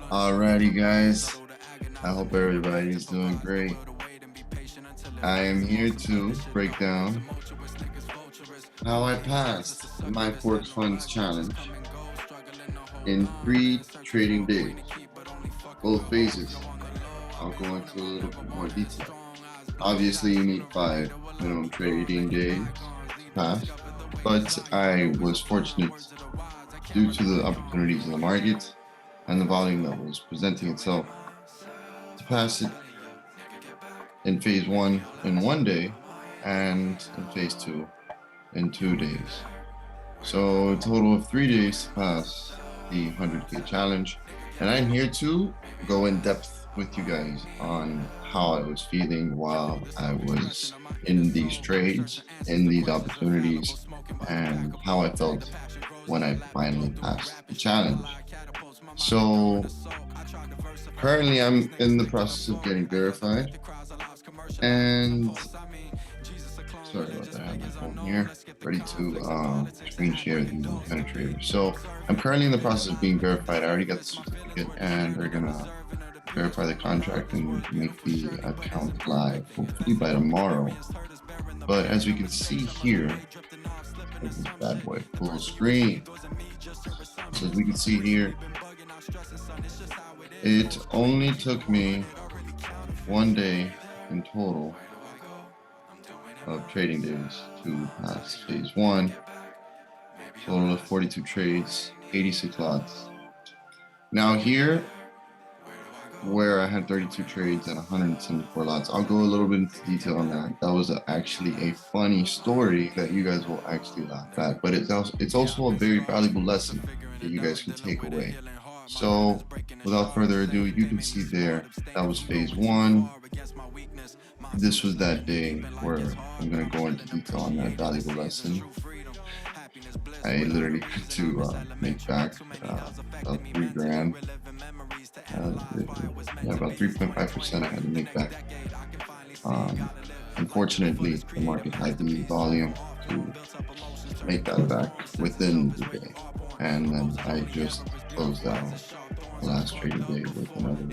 Alrighty guys, I hope everybody is doing great. I am here to break down how I passed my Forex Funds challenge in 3 trading days, both phases. I'll go into a little bit more detail. Obviously you need 5 minimum trading days to pass, but I was fortunate due to the opportunities in the market and the volume that was presenting itself to pass it in phase 1 in 1 day and in phase 2 in 2 days. So a total of 3 days to pass the 100K challenge, and I'm here to go in depth with you guys on how I was feeling while I was in these trades, in these opportunities, and how I felt when I finally passed the challenge. So currently I'm in the process of getting verified, and sorry about that, I have my phone here ready to screen share the penetrator. So I'm currently in the process of being verified. I already got the certificate, and they're gonna verify the contract and make the account live hopefully by tomorrow. But as we can see here, this bad boy full screen. So as we can see here, it only took me 1 day in total of trading days to pass phase 1. Total of 42 trades, 86 lots. Now here, where I had 32 trades and 174 lots, I'll go a little bit into detail on that. That was actually a funny story that you guys will actually laugh at, but it's also a very valuable lesson that you guys can take away. So without further ado, you can see there, that was phase 1. This was that day where I'm going to go into detail on that valuable lesson. I literally had to make back about 3 grand. About 3.5% I had to make back. Unfortunately, the market had the volume to make that back within the day. And then I just closed out the last trading day with another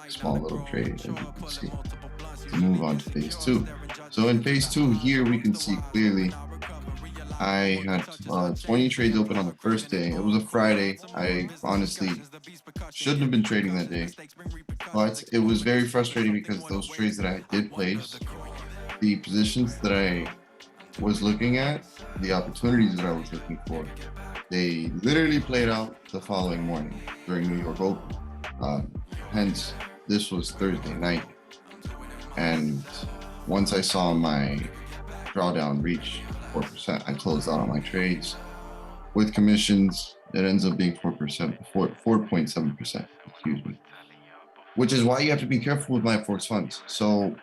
small little trade, as you can see, to move on to phase 2. So in phase 2 here, we can see clearly I had 20 trades open on the first day. It was a Friday. I honestly shouldn't have been trading that day, but it was very frustrating because those trades that I did place, the positions that I was looking at, the opportunities that I was looking for, they literally played out the following morning during New York Open. Hence, this was Thursday night. And once I saw my drawdown reach 4%, I closed out on my trades. With commissions, it ends up being 4.7%, excuse me. Which is why you have to be careful with my Forex funds. So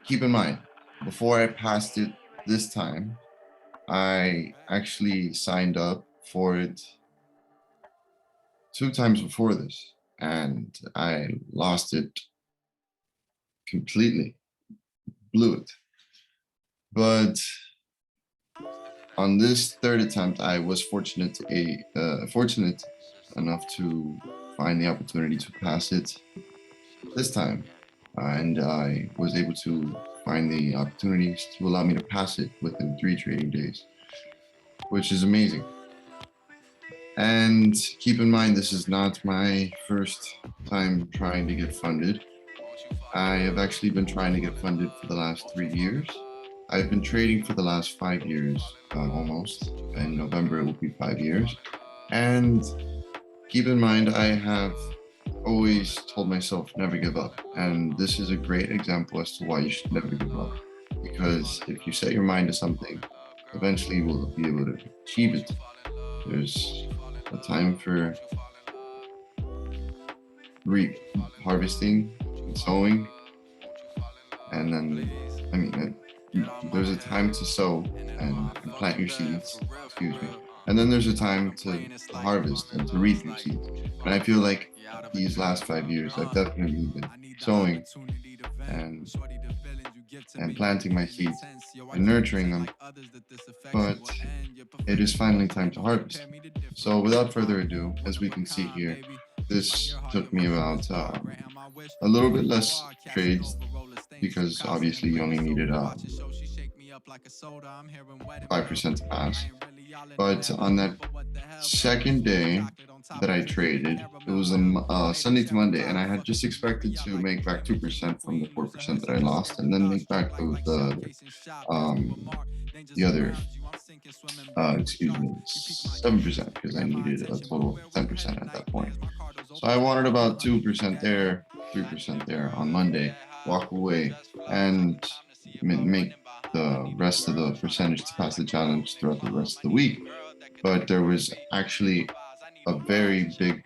keep in mind, before I passed it this time, I actually signed up for it 2 times before this, and I lost it completely, blew it. But on this 3rd attempt, I was fortunate enough to find the opportunity to pass it this time, and I was able to find the opportunities to allow me to pass it within 3 trading days, which is amazing. And keep in mind, this is not my first time trying to get funded. I have actually been trying to get funded for the last 3 years. I've been trading for the last 5 years, almost. In November, it will be 5 years. And keep in mind, I have always told myself, never give up. And this is a great example as to why you should never give up. Because if you set your mind to something, eventually you will be able to achieve it. There's a time for harvesting and sowing. And then, there's a time to sow and plant your seeds, excuse me. And then there's a time to harvest and to reap your seeds. And I feel like these last 5 years, I've definitely been sowing and and planting my seeds and nurturing them, but it is finally time to harvest. So without further ado, as we can see here, this took me about a little bit less trades because obviously you only needed 5% to pass. But on that second day that I traded, it was a Sunday to Monday, and I had just expected to make back 2% from the 4% that I lost, and then make back the other, excuse me, 7% because I needed a total of 10% at that point. So I wanted about 2% there, 3% there on Monday, walk away, and make the rest of the percentage to pass the challenge throughout the rest of the week. But there was actually a very big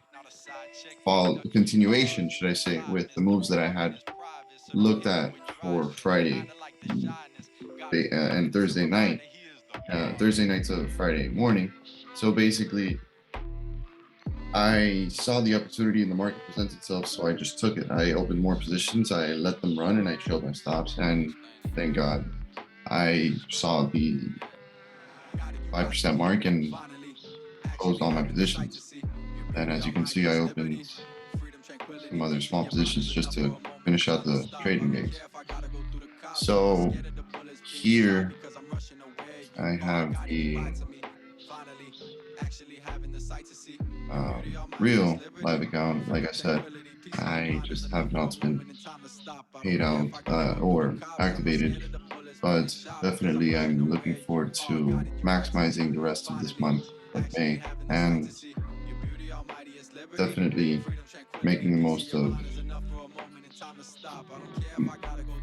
fall continuation, should I say, with the moves that I had looked at for Friday and Thursday night, Thursday night to Friday morning. So basically, I saw the opportunity in the market present itself, so I just took it. I opened more positions, I let them run, and I trailed my stops. And thank God, I saw the 5% mark and closed all my positions. And as you can see, I opened some other small positions just to finish out the trading days. So here I have the real live account. Like I said, I just have not been paid out or activated, but definitely I'm looking forward to maximizing the rest of this month of May and definitely making the most of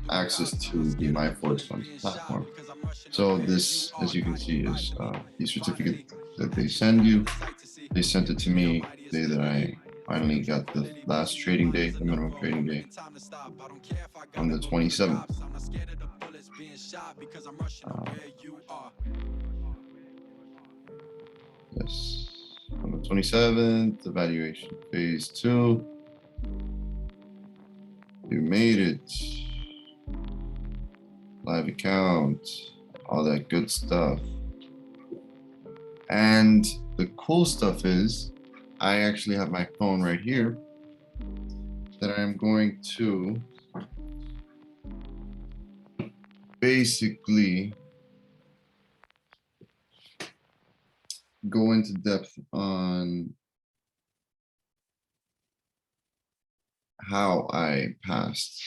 access to the My Forex Funds platform. So this, as you can see, is the certificate that they send you. They sent it to me the day that I finally got the last trading day, the minimum trading day, on the 27th. Yes, on the 27th, evaluation phase 2. You made it. Live account, all that good stuff. And the cool stuff is, I actually have my phone right here that I'm going to basically go into depth on how I passed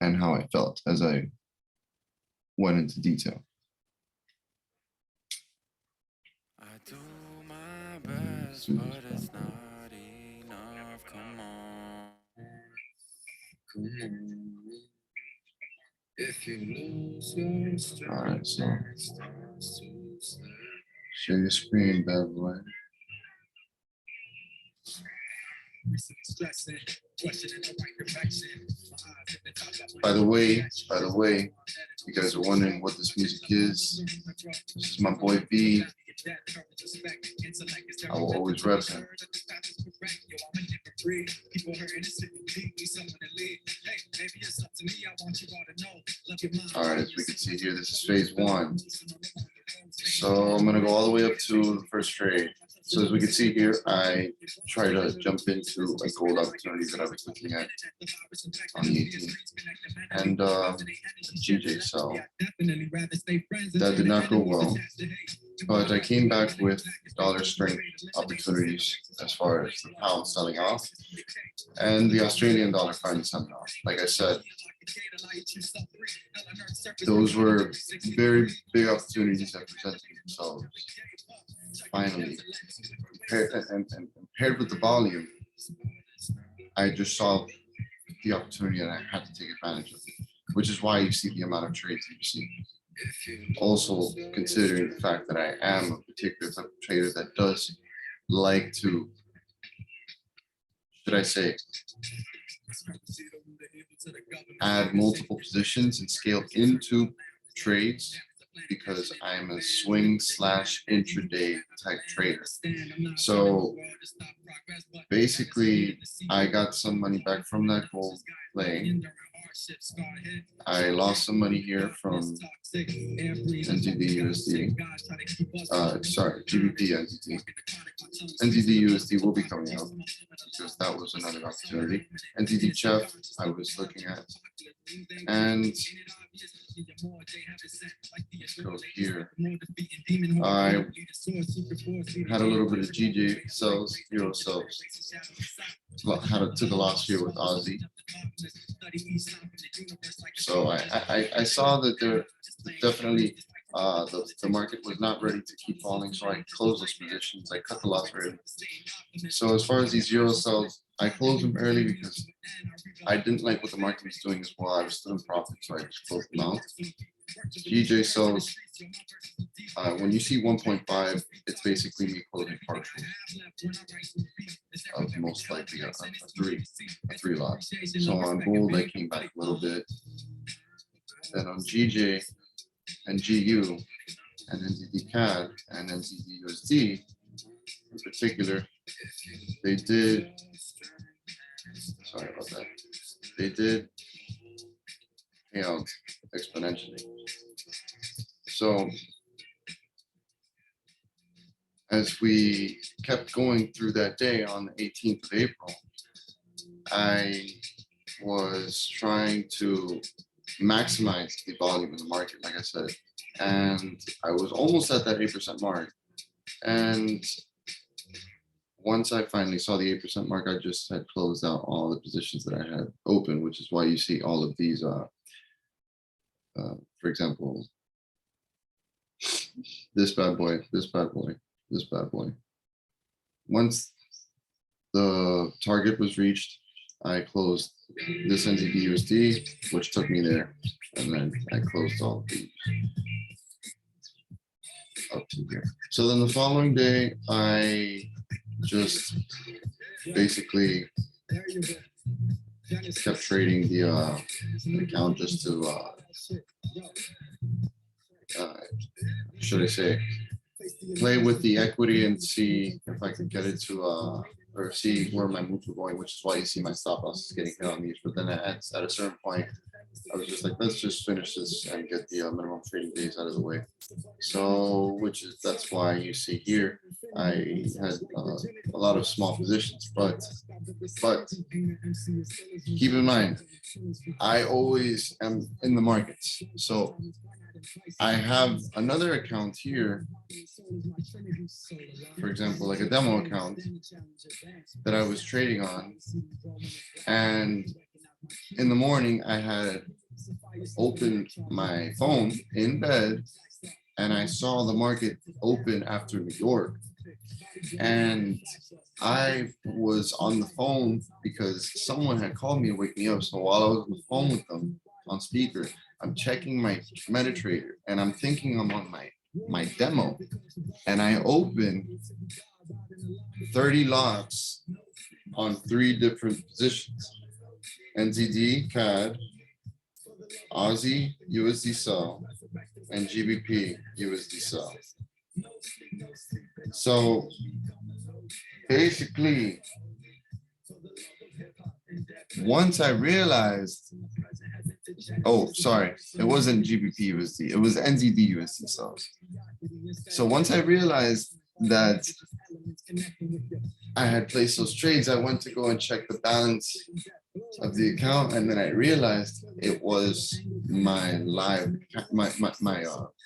and how I felt as I went into detail. I do my best, but it's not enough. Come on. All right, so share your screen, bad boy. By the way, you guys are wondering what this music is. This is my boy B. I will always rep him. All right, as we can see here, this is phase 1. So I'm gonna go all the way up to the first trade. So as we can see here, I try to jump into a gold opportunity that I was looking at on the 18th. And GJ, so that did not go well. But I came back with dollar strength opportunities as far as the pound selling off and the Australian dollar finally selling off. Like I said, those were very big opportunities that presented themselves. Finally, paired with the volume, I just saw the opportunity and I had to take advantage of it, which is why you see the amount of trades that you see. Also, considering the fact that I am a particular type of trader that does like to, should I say, add multiple positions and scale into trades because I'm a swing / intraday type trader. So basically, I got some money back from that gold play, I lost some money here from NZD USD. Sorry, GBP NZD. NZD USD will be coming up because that was another opportunity. NZD Chef I was looking at, and let's go here. I had a little bit of GJ sells, Euro sells. Took a loss here with Aussie. So I saw that there definitely the market was not ready to keep falling, so I closed those positions. I cut the loss early. So as far as these Euro sells, I closed them early because I didn't like what the market was doing as well. I was still in profit, so I just closed them out. GJ sells, when you see 1.5, it's basically me closing partial of most likely a three lot. So on gold, I came back a little bit. Then on GJ and GU and NZD CAD and NZD USD in particular, they did, sorry about that, they did pay out exponentially. So as we kept going through that day on the 18th of April, I was trying to maximize the volume in the market, like I said, and I was almost at that 8% mark. And once I finally saw the 8% mark, I just had closed out all the positions that I had open, which is why you see all of these, for example, this bad boy, this bad boy, this bad boy. Once the target was reached, I closed this NZD USD, which took me there, and then I closed all of these up to here. So then the following day, I just basically kept trading the account just to should I say, play with the equity and see if I could get it to or see where my moves were going, which is why you see my stop loss is getting hit on these. But then at a certain point, I was just like, let's just finish this and get the minimum trading days out of the way. So, that's why you see here, I had a lot of small positions, but keep in mind, I always am in the markets. So I have another account here, for example, like a demo account that I was trading on, and in the morning I had opened my phone in bed and I saw the market open after New York, and I was on the phone because someone had called me to wake me up. So while I was on the phone with them on speaker, I'm checking my MetaTrader and I'm thinking I'm on my demo, and I open 30 lots on 3 different positions: NZD, CAD, Aussie, USD sell, and GBP, USD sell. So basically, once I realized, oh, sorry, it wasn't GBP USD, it was NZD USD sales. So once I realized that I had placed those trades, I went to go and check the balance of the account, and then I realized it was my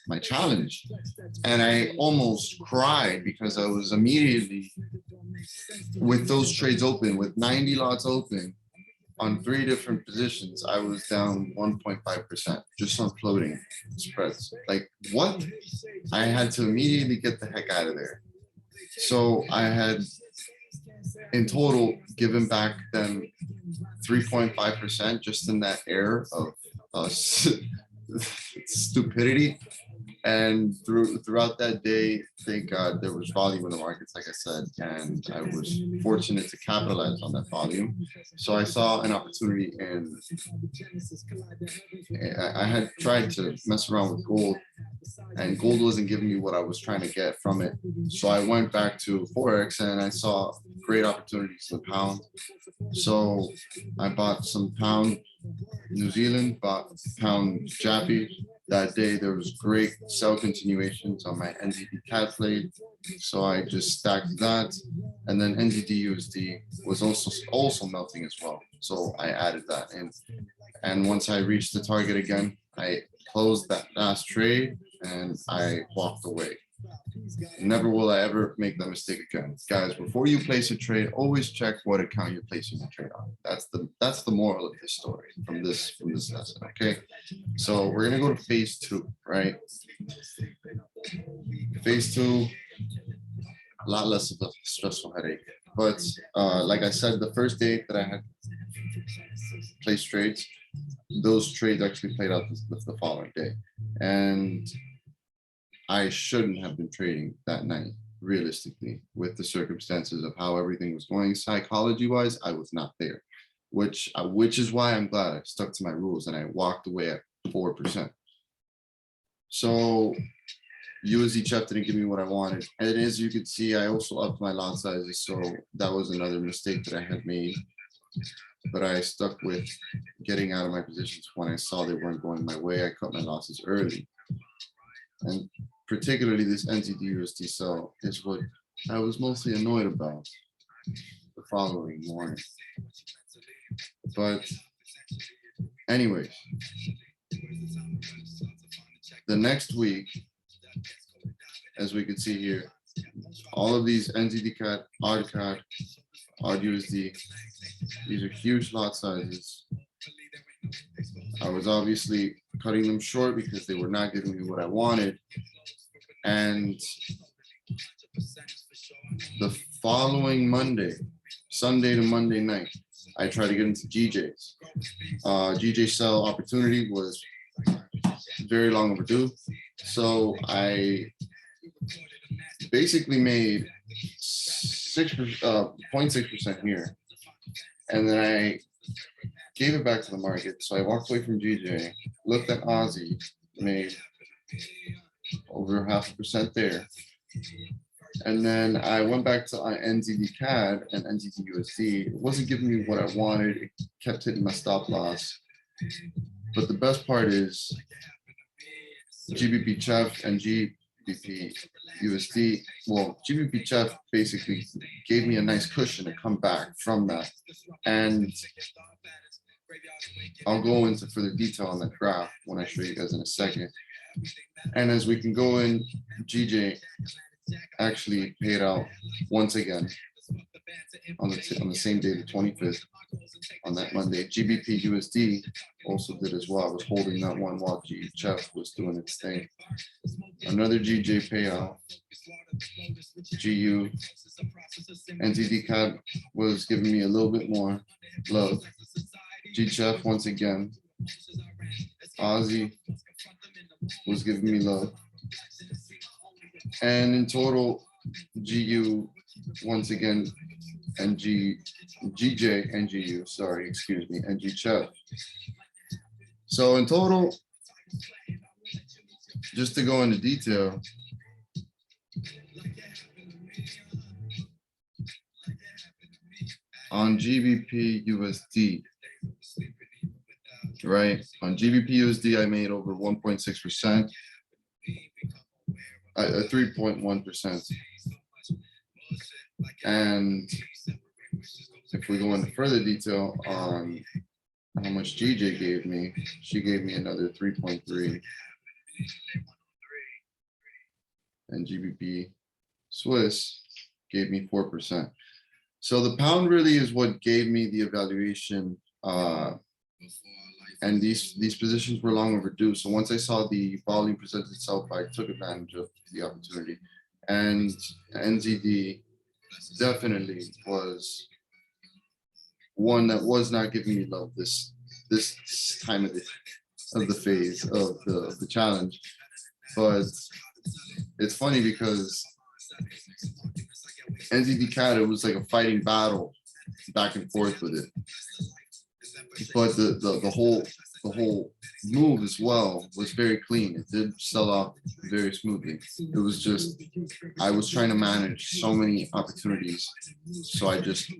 my challenge, and I almost cried because I was immediately with those trades open, with 90 lots open on 3 different positions. I was down 1.5% just on floating spreads. Like, what? I had to immediately get the heck out of there. So I had in total given back them 3.5% just in that air of stupidity. And throughout that day, thank God there was volume in the markets, like I said, and I was fortunate to capitalize on that volume. So I saw an opportunity, and I had tried to mess around with gold, and gold wasn't giving me what I was trying to get from it. So I went back to Forex and I saw great opportunities in the pound. So I bought some pound New Zealand, bought pound Jappy. That day there was great sell continuations on my NZD cat trade, so I just stacked that, and then NZD USD was also melting as well, so I added that in. And once I reached the target again, I closed that last trade and I walked away. Never will I ever make that mistake again. Guys, before you place a trade, always check what account you're placing the trade on. That's the moral of this story from this lesson. Okay. So we're gonna go to phase 2, right? Phase 2, a lot less of a stressful headache. But like I said, the first day that I had placed trades, those trades actually played out the following day. And I shouldn't have been trading that night, realistically, with the circumstances of how everything was going. Psychology-wise, I was not there, which is why I'm glad I stuck to my rules and I walked away at 4%. So USD Chef didn't give me what I wanted. And as you can see, I also upped my lot sizes. So that was another mistake that I had made. But I stuck with getting out of my positions when I saw they weren't going my way. I cut my losses early. And particularly this NZD USD sell is what I was mostly annoyed about the following morning. But anyways, the next week, as we can see here, all of these NZD CAD, odd USD, these are huge lot sizes. I was obviously cutting them short because they were not giving me what I wanted. And the following Monday, Sunday to Monday night, I tried to get into GJ's. GJ sell opportunity was very long overdue. So I basically made 0.6% here. And then I gave it back to the market. So I walked away from GJ, looked at Aussie, made over 0.5% there. And then I went back to NZD CAD and NZD USD. It wasn't giving me what I wanted. It kept hitting my stop loss. But the best part is GBP Chef and GBP USD. Well, GBP Chef basically gave me a nice cushion to come back from that. And I'll go into further detail on that graph when I show you guys in a second. And as we can go in, GJ actually paid out once again on the same day, the 25th, on that Monday. GBP USD also did as well. I was holding that one while GHF was doing its thing. Another GJ payout. GU NZD CAD was giving me a little bit more love. GHF once again. Aussie was giving me love. And in total, GU once again, and GJ and GU, sorry, excuse me, and GCHF. So in total, just to go into detail, on GBP USD, right? On GBP USD, I made over 1.6%, 3.1%. And if we go into further detail on how much GJ gave me, she gave me another 3.3. And GBP Swiss gave me 4%. So the pound really is what gave me the evaluation. And these positions were long overdue. So once I saw the volume present itself, I took advantage of the opportunity. And NZD definitely was one that was not giving me love this time of the phase of the challenge. But it's funny because NZD CAD, it was like a fighting battle back and forth with it. but the whole move as well was very clean. It did sell off very smoothly. It was just I was trying to manage so many opportunities. So I just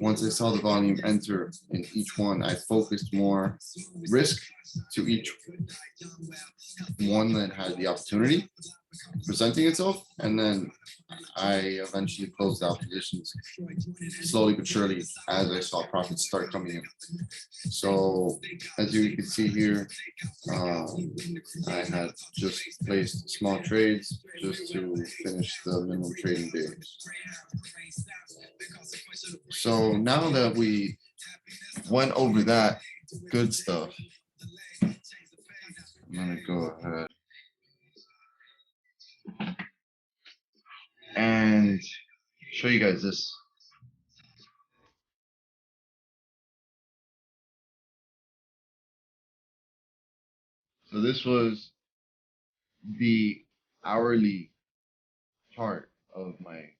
once I saw the volume enter in each one, I focused more risk to each one that had the opportunity presenting itself, and then I eventually closed out positions slowly but surely as I saw profits start coming in. So as you can see here, I had just placed small trades just to finish the minimum trading days. So now that we went over that good stuff, I'm gonna go ahead and show you guys this. So this was the hourly chart of my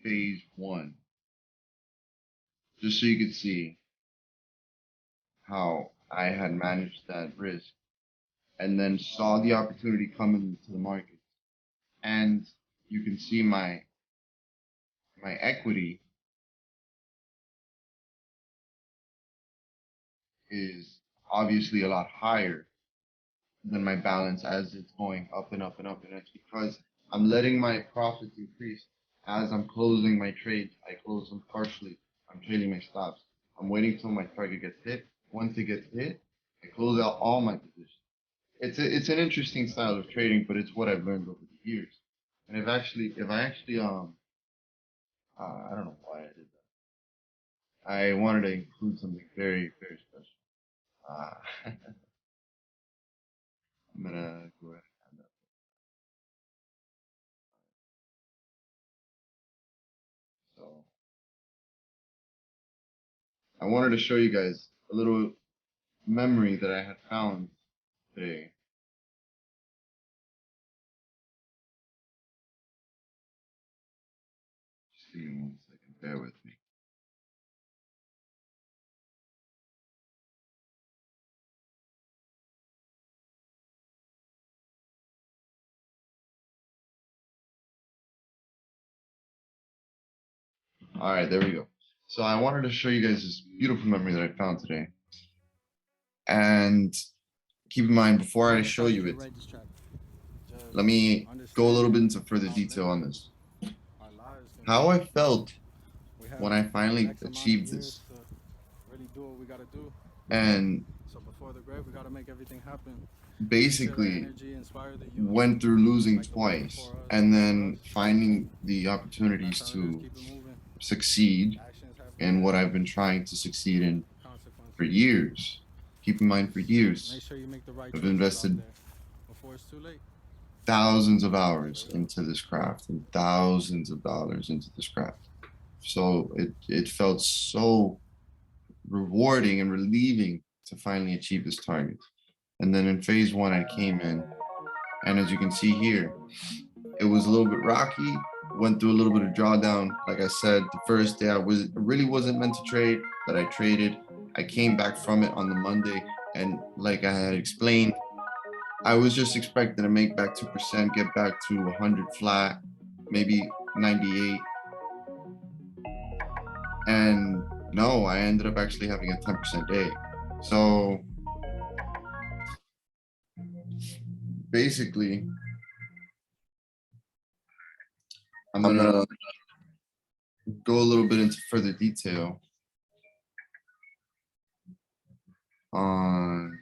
phase one, just so you could see how I had managed that risk and then saw the opportunity come into the market. And you can see my equity is obviously a lot higher than my balance as it's going up and up and up. And it's because I'm letting my profits increase as I'm closing my trades. I close them partially. I'm trading my stops. I'm waiting till my target gets hit. Once it gets hit, I close out all my positions. It's an interesting style of trading, but it's what I've learned over the years. And if I actually I don't know why I did that. I wanted to include something very very special. I'm gonna go ahead and add that. So I wanted to show you guys a little memory that I had found today. Just give me 1 second. Bear with me. All right, there we go. So I wanted to show you guys this beautiful memory that I found today. And keep in mind, before I show you it, let me go a little bit into further detail on this. How I felt when I finally achieved this. And so before the grave, we gotta make everything happen. basically went through losing twice and then finding the opportunities to succeed in what I've been trying to succeed in for years. Keep in mind, for years, I've invested thousands of hours into this craft and thousands of dollars into this craft. So it felt so rewarding and relieving to finally achieve this target. And then in phase one, I came in, and as you can see here, it was a little bit rocky. Went through a little bit of drawdown. Like I said, the first day I really wasn't meant to trade, but I traded. I came back from it on the Monday, and like I had explained, I was just expecting to make back 2%, get back to 100 flat, maybe 98. And no, I ended up actually having a 10% day. So basically, I'm gonna go a little bit into further detail on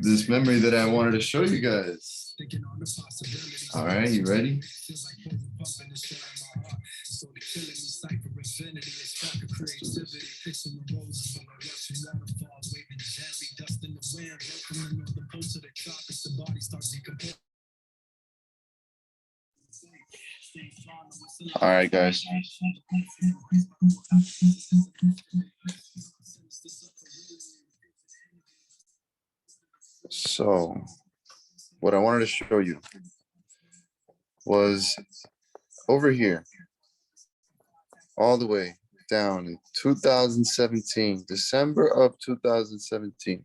this memory that I wanted to show you guys. All right, you ready? All right, guys. So, what I wanted to show you was over here. all the way down in 2017, December of 2017.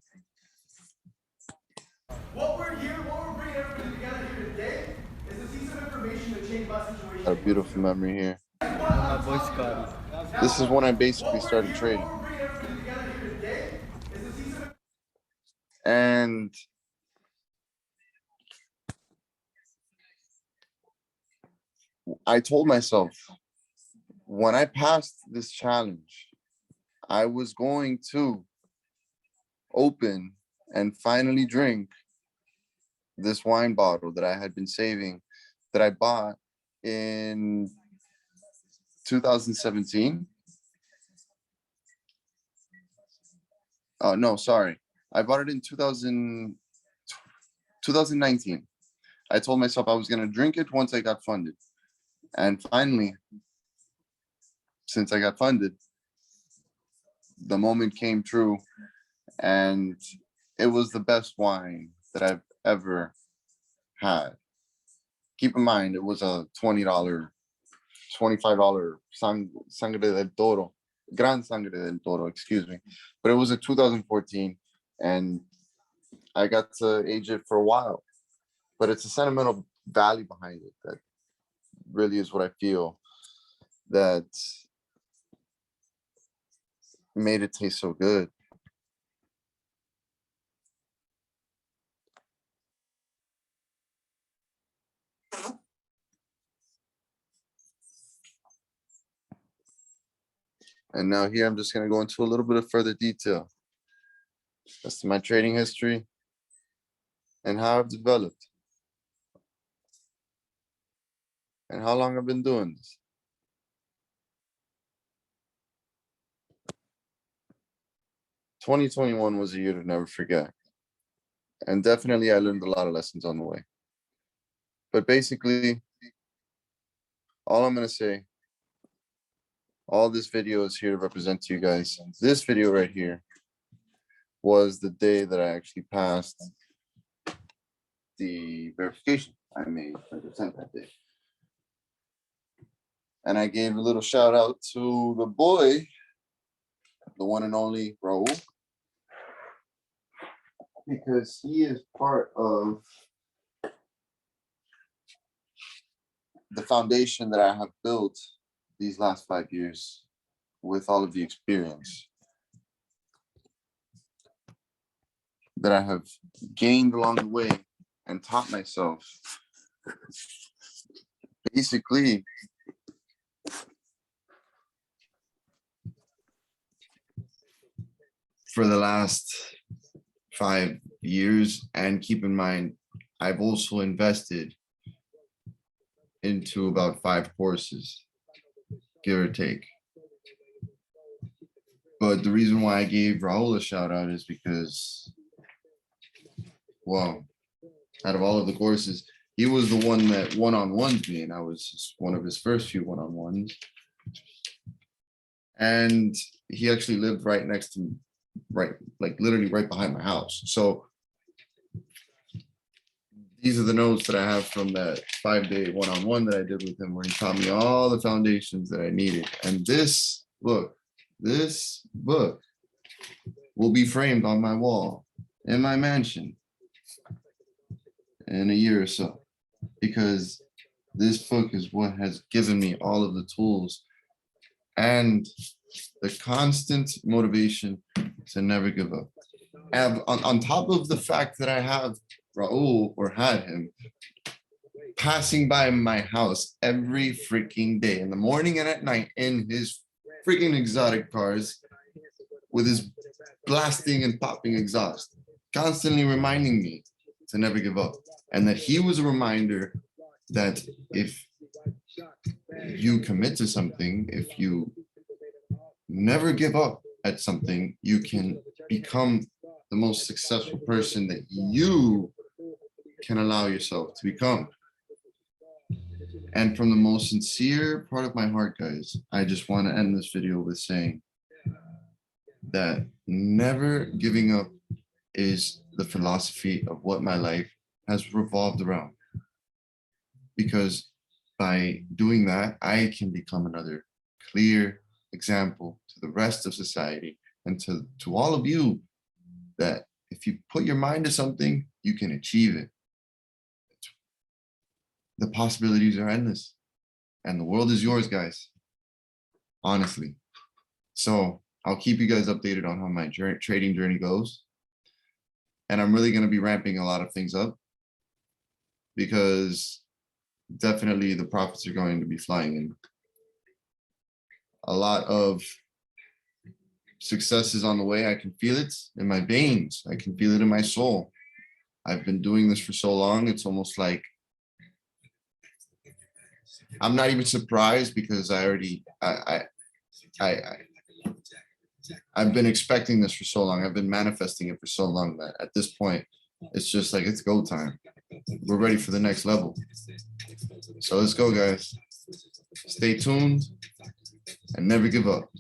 What we're bringing everybody together here today is to see some information to change my situation. Got a beautiful memory here. My boy Scotty. This is when I basically started trading. What we're bringing everybody together here today is to see some. And I told myself, when I passed this challenge, I was going to open and finally drink this wine bottle that I had been saving, that I bought in 2017. Oh, no, sorry. I bought it in 2019. I told myself I was going to drink it once I got funded. And finally, since I got funded, the moment came true, and it was the best wine that I've ever had. Keep in mind, it was a $20, $25 Sangre del Toro, Gran Sangre del Toro, excuse me. But it was a 2014, and I got to age it for a while. But it's a sentimental value behind it that really is what I feel that made it taste so good. And now here, I'm just going to go into a little bit of further detail as to my trading history and how I've developed and how long I've been doing this. "2021 was a year to never forget. And definitely I learned a lot of lessons on the way. But basically, all I'm going to say, all this video is here to represent to you guys. This video right here was the day that I actually passed the verification I made 100% that day. And I gave a little shout out to the boy, the one and only Raul, because he is part of the foundation that I have built these last 5 years with all of the experience that I have gained along the way and taught myself. Basically, for the last 5 years, and keep in mind, I've also invested into about 5 courses, give or take. But the reason why I gave Raul a shout out is because, well, out of all of the courses, he was the one that one-on-ones me, and I was one of his first few one-on-ones. And he actually lived right next to me, right, like literally right behind my house. So these are the notes that I have from that 5-day one-on-one that I did with him, where he taught me all the foundations that I needed. And this book will be framed on my wall in my mansion in a year or so, because this book is what has given me all of the tools and the constant motivation to never give up. And on top of the fact that I have Raul, or had him, passing by my house every freaking day, in the morning and at night, in his freaking exotic cars with his blasting and popping exhaust, constantly reminding me to never give up. And that he was a reminder that if you commit to something, if you never give up at something, you can become the most successful person that you can allow yourself to become. And from the most sincere part of my heart, guys, I just want to end this video with saying that never giving up is the philosophy of what my life has revolved around. Because by doing that, I can become another clear example to the rest of society and to all of you that if you put your mind to something, you can achieve it. The possibilities are endless and the world is yours, guys. Honestly. So I'll keep you guys updated on how my trading journey goes. And I'm really going to be ramping a lot of things up because definitely the profits are going to be flying in. A lot of success is on the way. I can feel it in my veins. I can feel it in my soul. I've been doing this for so long. It's almost like I'm not even surprised because I've been expecting this for so long. I've been manifesting it for so long that at this point, it's just like, it's go time. We're ready for the next level. So let's go, guys. Stay tuned and never give up.